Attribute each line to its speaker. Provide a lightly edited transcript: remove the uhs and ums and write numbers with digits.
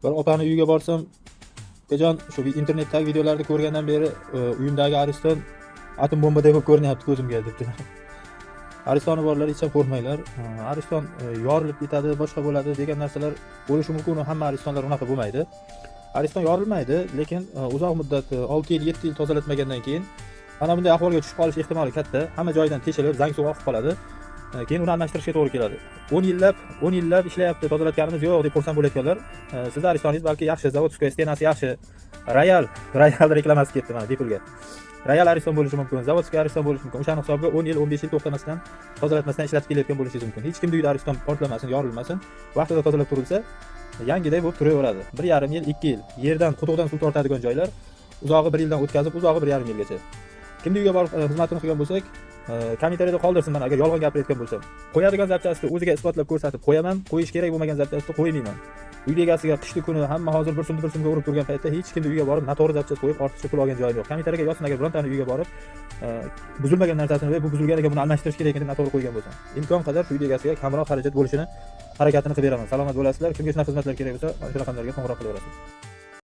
Speaker 1: Bir opani uyiga borsam, "Akajon, shu internetdagi videolarni ko'rgandan beri uyimdagi Ariston atom bombaday bo'lib ko'rinyapti ko'zimga" debdi. Aristoni borlar hech ham qo'rqmanglar. Ariston yorilib ketadi, boshqa bo'ladi degan narsalar bo'lishi mumkin. Hamma aristonlar unaqa bo'lmaydi. Ariston yorilmaydi, lekin uzoq muddat 6 yil, 7 yil tozalatmagandan keyin mana bunday ahvolga tushib qolish ehtimoli katta. Hamma joyidan teshilib, zang suv oqib qoladi. Keyin uni almashtirishga to'g'ri keladi. 10 yillab ishlayapti, tozalatganimiz yo'q deb xursand bo'layotganlar. Sizning aristoningiz balki yaxshi, zavodskaya stenasi yaxshi. Royal reklamasi ketdi mana Depulga. Royal Ariston bo'lishi mumkin, zavodskaya Ariston bo'lishi mumkin. O'sha hisobga 10 yil, 15 yil to'xtamasdan, tozalatmasdan ishlatib kelayotgan bo'lishingiz mumkin. Hech kimning uyida Ariston portlamasin, yorilmasin. Vaqtida tozalab turilsa, yangiday bo'lib turaveradi. 1,5 yil, 2 yil. Yerdan, quduqdan suv tortadigan joylar uzog'i 1 yildan o'tkazib, uzog'i 1,5 yilgacha. Kimning uyiga borib xizmatini qilgan bo'lsak, kommentariyada qoldirsin mana agar yolg'on gapirayotgan bo'lsam. Qo'yadigan zapchasini o'ziga isbotlab ko'rsatib qo'yaman, qo'yish kerak bo'lmagan zapchasini qo'ymayman. Uy egasiga qishli kuni hamma hozir bir so'mga urib turgan paytda hech kimning uyiga borib noto'g'ri zapchas qo'yib ortiqcha pul olgan joyim yo'q. Kommentariyaga yozsin agar birontani uyiga borib buzilmagan narsasini va bu buzilganiga buni almashtirish kerak deb noto'g'ri qo'ygan bo'lsam. Imkon qadar uy egasiga kamroq xarajat bo'lishini harakatini qilib beraman. Salomat bo'lasizlar. Kimga shunaqa xizmatlar kerak bo'lsa, mana shu raqamlarga qo'ng'iroq qilaverasiz.